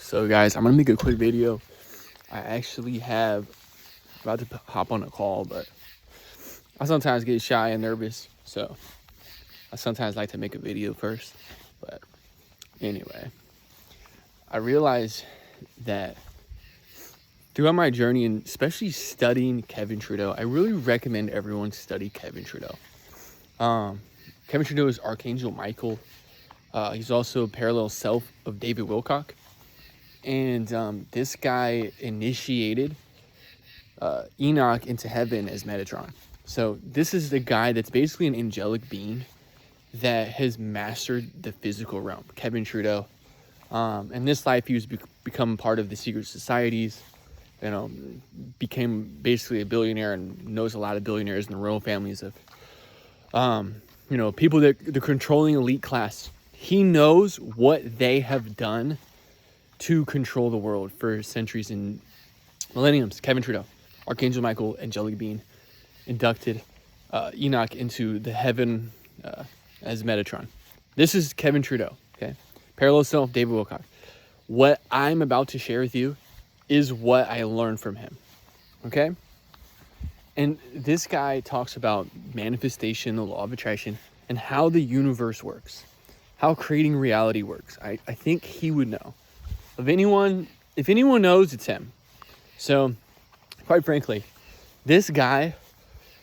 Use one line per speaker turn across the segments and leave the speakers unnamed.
So guys, I'm gonna make a quick video. I actually have about to hop on a call, but I sometimes get shy and nervous, so I sometimes like to make a video first. But anyway, I realized that throughout my journey, and especially studying Kevin Trudeau, I really recommend everyone study Kevin Trudeau. Kevin Trudeau is Archangel Michael. He's also a parallel self of David Wilcock. And this guy initiated Enoch into heaven as Metatron. So this is the guy that's basically an angelic being that has mastered the physical realm. Kevin Trudeau. In this life, he was become part of the secret societies. You know, became basically a billionaire and knows a lot of billionaires in the royal families of, people that the controlling elite class. He knows what they have done to control the world for centuries and millenniums. Kevin Trudeau, Archangel Michael, angelic being, inducted Enoch into the heaven as Metatron. This is Kevin Trudeau, okay? Parallel self, David Wilcock. What I'm about to share with you is what I learned from him, okay? And this guy talks about manifestation, the law of attraction, and how the universe works, how creating reality works. I think he would know. If anyone knows, it's him. So, quite frankly, this guy,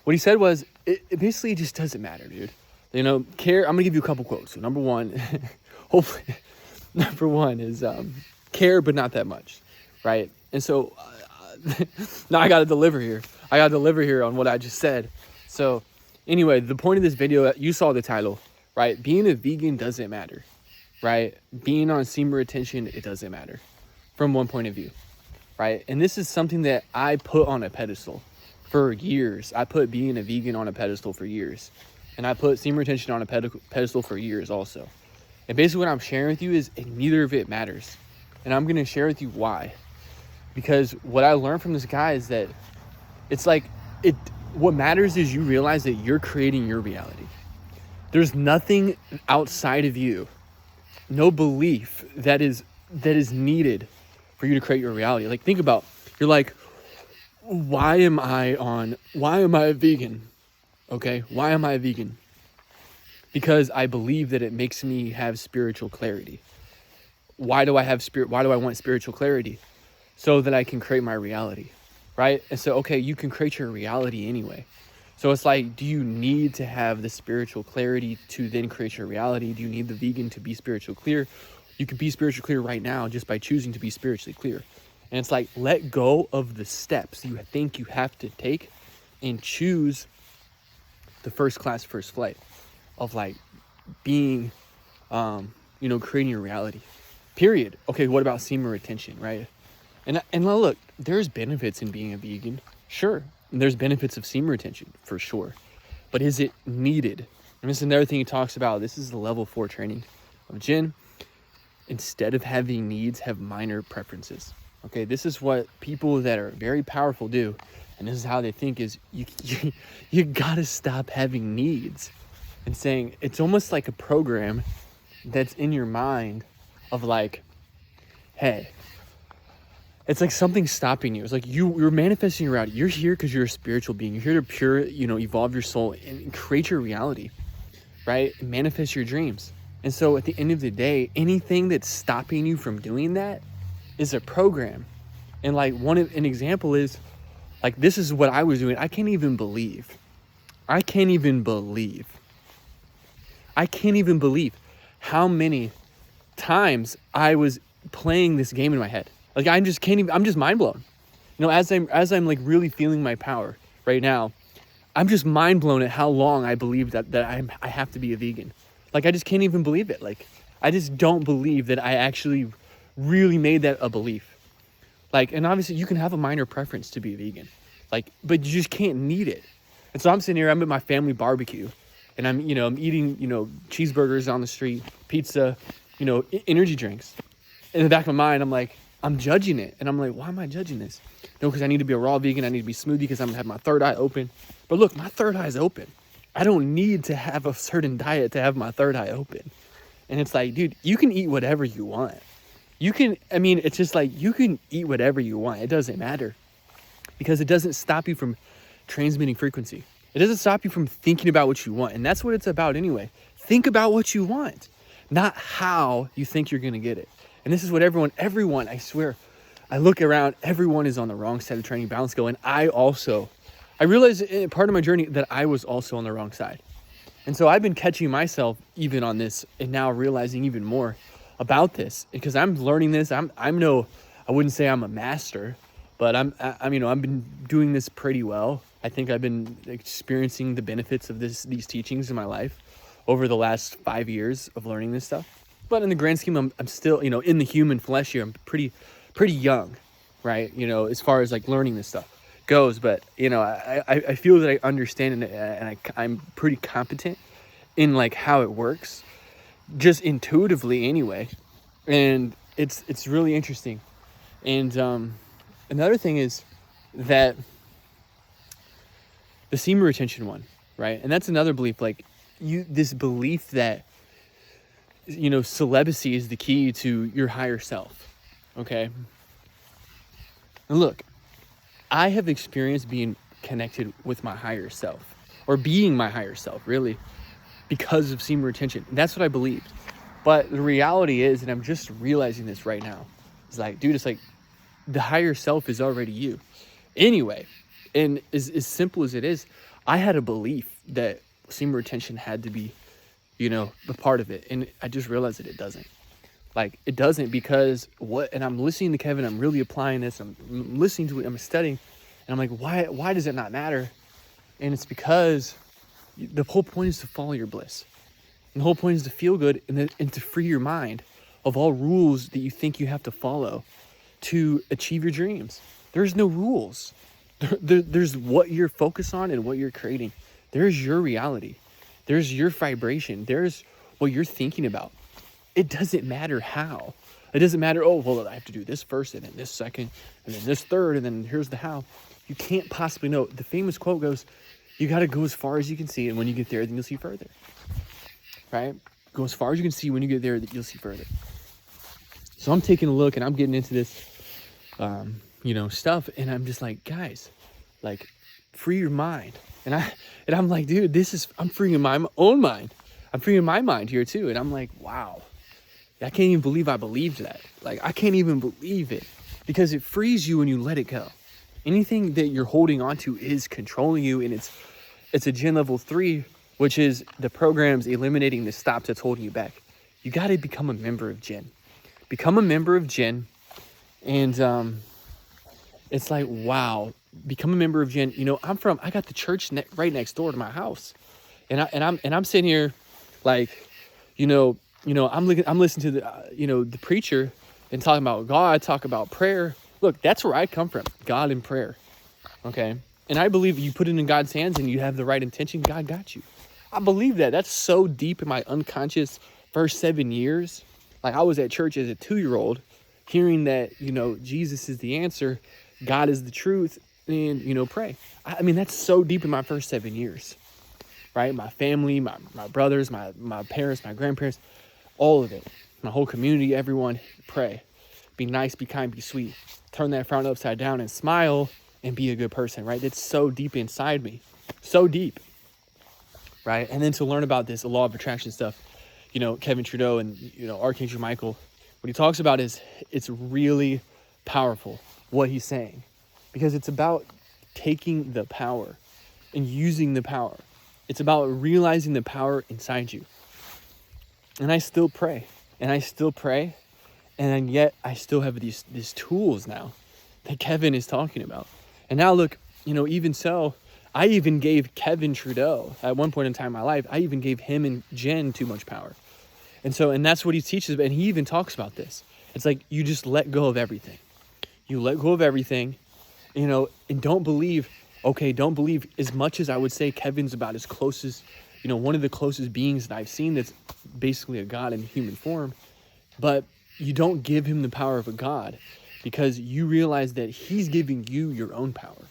what he said was, it basically just doesn't matter, dude. You know, care. I'm gonna give you a couple quotes. So number one, hopefully, number one is care, but not that much, right? And so, now I gotta deliver here. On what I just said. So, anyway, the point of this video, you saw the title, right? Being a vegan doesn't matter. Right? Being on semen retention, it doesn't matter from one point of view, right? And this is something that I put on a pedestal for years. I put being a vegan on a pedestal for years. And I put semen retention on a pedestal for years also. And basically what I'm sharing with you is neither of it matters. And I'm going to share with you why. Because what I learned from this guy is that it's like, what matters is you realize that you're creating your reality. There's nothing outside of you, no belief that is needed for you to create your reality. Like, think about, you're like, why am I a vegan? Okay, why am I a vegan? Because I believe that it makes me have spiritual clarity. Why do I want spiritual clarity? So that I can create my reality, right? And so, okay, you can create your reality anyway. So it's like, do you need to have the spiritual clarity to then create your reality? Do you need the vegan to be spiritual clear? You can be spiritual clear right now just by choosing to be spiritually clear. And it's like, let go of the steps you think you have to take and choose the first class, first flight of like being, creating your reality, period. Okay, what about semen retention, right? And look, there's benefits in being a vegan, sure. And there's benefits of semen retention, for sure. But is it needed? And this is another thing he talks about. This is the level 4 training of Jinn. Instead of having needs, have minor preferences. Okay, this is what people that are very powerful do. And this is how they think is, you gotta stop having needs. And saying, it's almost like a program that's in your mind of like, hey, it's like something stopping you. It's like you're manifesting your reality. You're here because you're a spiritual being. You're here to evolve your soul and create your reality, right? And manifest your dreams. And so at the end of the day, anything that's stopping you from doing that is a program. And like an example is, like, this is what I was doing. I can't even believe how many times I was playing this game in my head. Like, I'm just mind blown. You know, as I'm like really feeling my power right now, I'm just mind blown at how long I believe that I have to be a vegan. Like, I just can't even believe it. Like, I just don't believe that I actually really made that a belief. Like, and obviously you can have a minor preference to be a vegan, like, but you just can't need it. And so I'm sitting here, I'm at my family barbecue, and I'm eating, cheeseburgers on the street, pizza, energy drinks. In the back of my mind, I'm like, I'm judging it. And I'm like, why am I judging this? No, because I need to be a raw vegan. I need to be smoothie because I'm going to have my third eye open. But look, my third eye is open. I don't need to have a certain diet to have my third eye open. And it's like, dude, you can eat whatever you want. It's just like you can eat whatever you want. It doesn't matter because it doesn't stop you from transmitting frequency. It doesn't stop you from thinking about what you want. And that's what it's about anyway. Think about what you want, not how you think you're going to get it. And this is what everyone, I swear, I look around, everyone is on the wrong side of the training balance scale. And I realized in part of my journey that I was also on the wrong side. And so I've been catching myself even on this and now realizing even more about this because I'm learning this. I wouldn't say I'm a master, but I've been doing this pretty well. I think I've been experiencing the benefits of these teachings in my life over the last 5 years of learning this stuff. But in the grand scheme, I'm still, in the human flesh here, I'm pretty young, right? As far as like learning this stuff goes. But, I feel that I understand and I'm pretty competent in like how it works, just intuitively anyway. And it's really interesting. And another thing is that the semen retention one, right? And that's another belief, like this belief that, celibacy is the key to your higher self, okay? And look, I have experienced being connected with my higher self, or being my higher self, really, because of semen retention. And that's what I believed. But the reality is, and I'm just realizing this right now, it's like, dude, it's like the higher self is already you. Anyway, and as simple as it is, I had a belief that semen retention had to be, a part of it. And I just realized that it doesn't. Like, it doesn't because and I'm listening to Kevin, I'm really applying this, I'm listening to it, I'm studying, and I'm like, why does it not matter? And it's because the whole point is to follow your bliss. And the whole point is to feel good and to free your mind of all rules that you think you have to follow to achieve your dreams. There's no rules. There's what you're focused on and what you're creating. There's your reality. There's your vibration. There's what you're thinking about. It doesn't matter how. It doesn't matter, I have to do this first and then this second and then this third and then here's the how. You can't possibly know. The famous quote goes, you got to go as far as you can see, and when you get there, then you'll see further. Right? Go as far as you can see. When you get there, you'll see further. So I'm taking a look and I'm getting into this, stuff, and I'm just like, guys, like, free your mind. And I'm like, dude, I'm freeing my own mind. I'm freeing my mind here too. And I'm like, wow, I can't even believe I believed that. Like, I can't even believe it because it frees you when you let it go. Anything that you're holding on to is controlling you. And it's a Gen level 3, which is the program's eliminating the stops that's holding you back. You got to become a member of Gen. Become a member of Gen. And it's like, wow, become a member of Gen. I got the church right next door to my house. And I'm sitting here like, I'm listening to the preacher and talking about God, talk about prayer. Look, that's where I come from, God and prayer. Okay. And I believe you put it in God's hands and you have the right intention, God got you. I believe that. That's so deep in my unconscious first 7 years. Like, I was at church as a 2-year-old hearing that, Jesus is the answer, God is the truth, and, pray. That's so deep in my first 7 years, right? My family, my brothers, my parents, my grandparents, all of it, my whole community, everyone, pray. Be nice, be kind, be sweet. Turn that frown upside down and smile and be a good person, right? That's so deep inside me, so deep, right? And then to learn about this, the law of attraction stuff, Kevin Trudeau and, Archangel Michael, what he talks about is it's really powerful what he's saying, because it's about taking the power and using the power. It's about realizing the power inside you. And I still pray, and yet I still have these tools now that Kevin is talking about. And now look, even so, I even gave Kevin Trudeau at one point in time in my life, I even gave him and Jen too much power. And that's what he teaches, and he even talks about this. It's like, you just let go of everything. You let go of everything, and don't believe as much as I would say Kevin's about as close as, one of the closest beings that I've seen that's basically a God in human form. But you don't give him the power of a God because you realize that he's giving you your own power.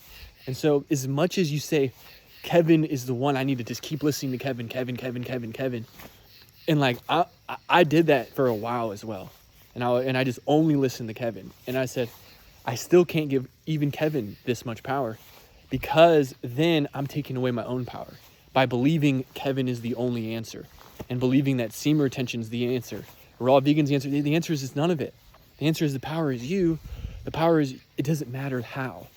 And so as much as you say, Kevin is the one, I need to just keep listening to Kevin. And like, I did that for a while as well. And I just only listened to Kevin. And I said, I still can't give even Kevin this much power, because then I'm taking away my own power by believing Kevin is the only answer and believing that semen retention is the answer. Raw vegan's the answer. The answer is none of it. The answer is the power is you. The power is, it doesn't matter how.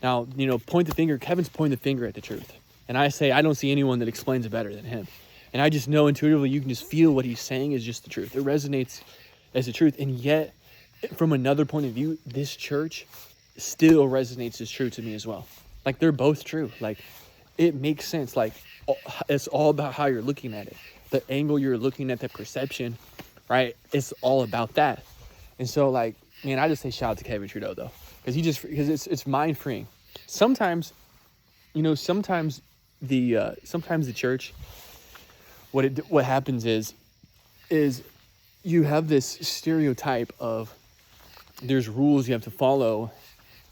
Now, point the finger. Kevin's pointing the finger at the truth. And I say, I don't see anyone that explains it better than him. And I just know intuitively, you can just feel what he's saying is just the truth. It resonates as the truth. And yet, from another point of view, this church still resonates as true to me as well. Like, they're both true. Like, it makes sense. Like, it's all about how you're looking at it. The angle you're looking at, the perception, right? It's all about that. And so, like, man, I just say shout out to Kevin Trudeau, though. Because it's mind freeing. Sometimes the church, what happens is you have this stereotype of there's rules you have to follow,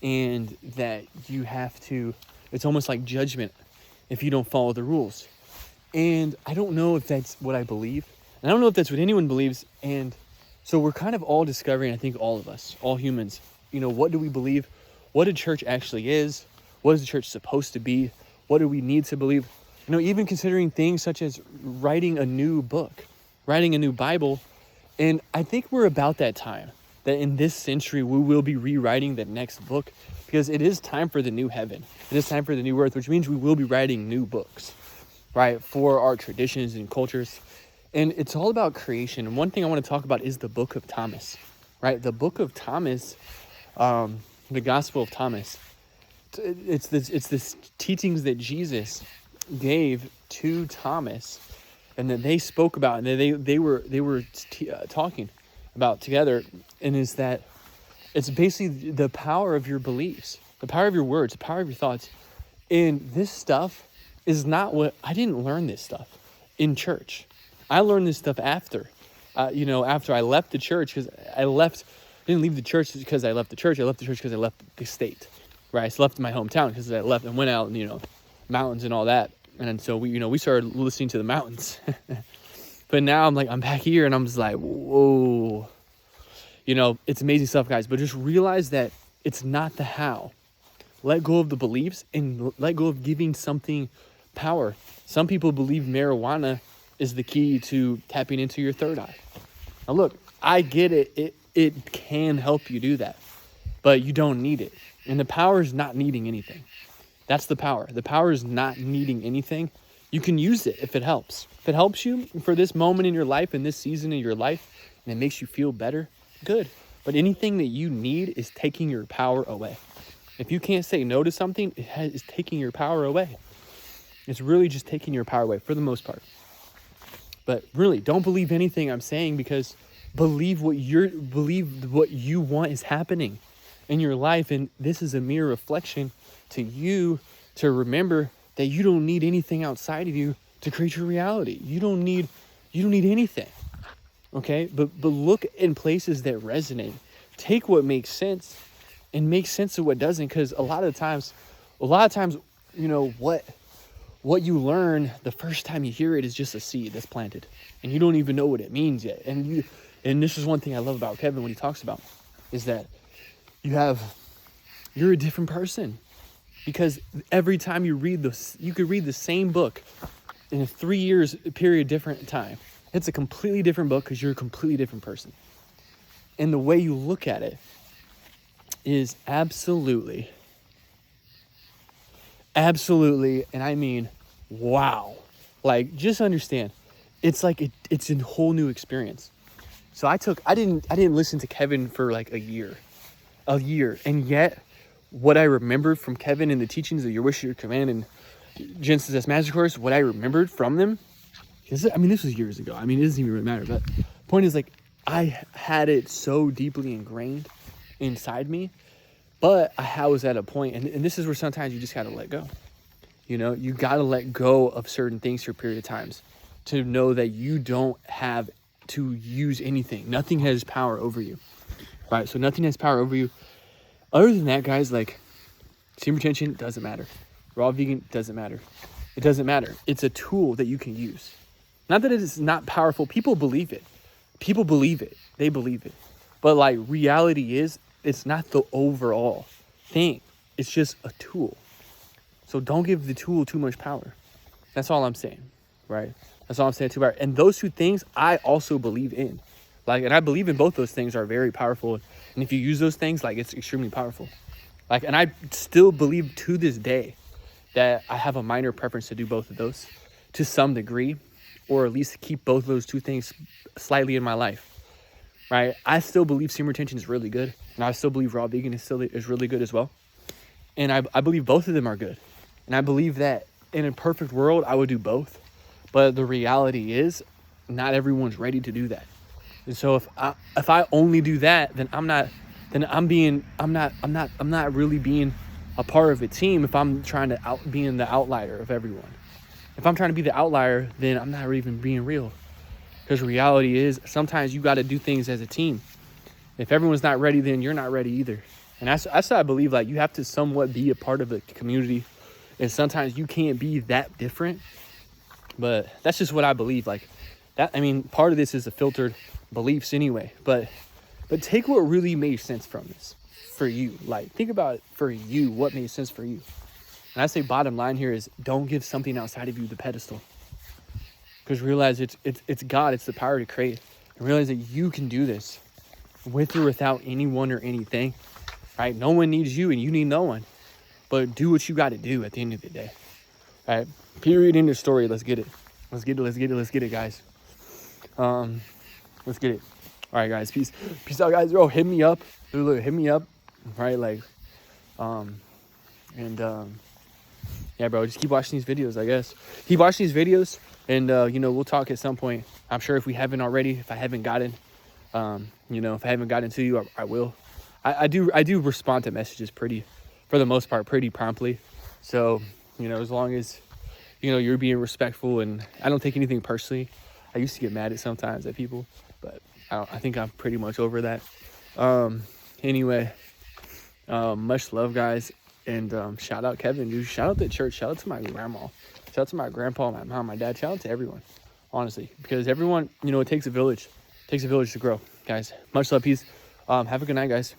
and that you have to, it's almost like judgment if you don't follow the rules. And I don't know if that's what I believe. And I don't know if that's what anyone believes. And so we're kind of all discovering, I think all of us, all humans, what do we believe? What a church actually is? What is the church supposed to be? What do we need to believe? Even considering things such as writing a new book, writing a new Bible. And I think we're about that time, that in this century, we will be rewriting the next book, because it is time for the new heaven. It is time for the new earth, which means we will be writing new books, right? For our traditions and cultures. And it's all about creation. And one thing I want to talk about is the book of Thomas, right? The book of Thomas, the Gospel of Thomas. It's this teachings that Jesus gave to Thomas, and that they spoke about, and they were talking about together. And is that it's basically the power of your beliefs, the power of your words, the power of your thoughts. And this stuff is not what, I didn't learn this stuff in church. I learned this stuff after I left the church, because I didn't leave the church because I left the church. I left the church because I left the state, right? I left my hometown because I left and went out and, mountains and all that. And then so we started listening to the mountains. But now I'm back here, and I'm just like, whoa. It's amazing stuff, guys. But just realize that it's not the how. Let go of the beliefs and let go of giving something power. Some people believe marijuana is the key to tapping into your third eye. Now look, I get it. It can help you do that, but you don't need it. And the power is not needing anything. That's the power. The power is not needing anything. You can use it if it helps. If it helps you for this moment in your life, in this season in your life, and it makes you feel better, good. But anything that you need is taking your power away. If you can't say no to something, it's taking your power away. It's really just taking your power away for the most part. But really, don't believe anything I'm saying, because believe what you want is happening in your life. And this is a mere reflection to you to remember that you don't need anything outside of you to create your reality. You don't need anything. Okay? But look in places that resonate. Take what makes sense and make sense of what doesn't, because a lot of times, what you learn the first time you hear it is just a seed that's planted, and you don't even know what it means yet. And this is one thing I love about Kevin, what he talks about, is that you're a different person, because every time you could read the same book in a 3 years period, different time. It's a completely different book, because you're a completely different person. And the way you look at it is absolutely, and I mean, wow. Like, just understand, it's like it's a whole new experience. So I didn't listen to Kevin for like a year, and yet what I remembered from Kevin in the teachings of Your Wish, Your Command, and Genesis S Magic Course, what I remembered from them, this was years ago. It doesn't even really matter. But the point is, like, I had it so deeply ingrained inside me, but I was at a point, and this is where sometimes you just got to let go. You got to let go of certain things for a period of times to know that you don't have to use anything. Nothing has power over you, right? So nothing has power over you. Other than that, guys, like, semen retention doesn't matter. Raw vegan doesn't matter. It doesn't matter. It's a tool that you can use. Not that it is not powerful. People believe it. They believe it. But like reality is, it's not the overall thing. It's just a tool. So don't give the tool too much power. That's all I'm saying, right? That's all I'm saying too. And those two things I also believe in. Like, and I believe in both those things are very powerful. And if you use those things, like, it's extremely powerful. Like, and I still believe to this day that I have a minor preference to do both of those to some degree, or at least keep both of those two things slightly in my life, right? I still believe semen retention is really good. And I still believe raw vegan is really good as well. And I believe both of them are good. And I believe that in a perfect world, I would do both. But the reality is not everyone's ready to do that. And so if I only do that, then I'm not really being a part of a team if I'm trying to being the outlier of everyone. If I'm trying to be the outlier, then I'm not even being real. Because reality is sometimes you got to do things as a team. If everyone's not ready, then you're not ready either. And that's what I believe. Like, you have to somewhat be a part of the community. And sometimes you can't be that different. But that's just what I believe. Like that, I mean, part of this is a filtered beliefs anyway. But take what really made sense from this for you. Like, think about it for you, what made sense for you. And I say bottom line here is don't give something outside of you the pedestal. Because realize it's God, it's the power to create. And realize that you can do this with or without anyone or anything. Right? No one needs you and you need no one. But do what you got to do at the end of the day. Right? Period, end of story. Let's get it. Let's get it, guys. Let's get it. All right, guys. Peace out, guys. Bro, hit me up. Look, hit me up. Right? Like, yeah, bro, just keep watching these videos, I guess. Keep watching these videos, and, we'll talk at some point. I'm sure if we haven't already, if I haven't gotten, if I haven't gotten to you, I will. I do respond to messages for the most part, pretty promptly. So, as long as, you're being respectful, and I don't take anything personally. I used to get mad sometimes at people, but I think I'm pretty much over that. Anyway, much love, guys. And shout out Kevin, dude. Shout out the church. Shout out to my grandma. Shout out to my grandpa, my mom, my dad. Shout out to everyone, honestly. Because everyone, it takes a village. It takes a village to grow, guys. Much love, peace. Have a good night, guys.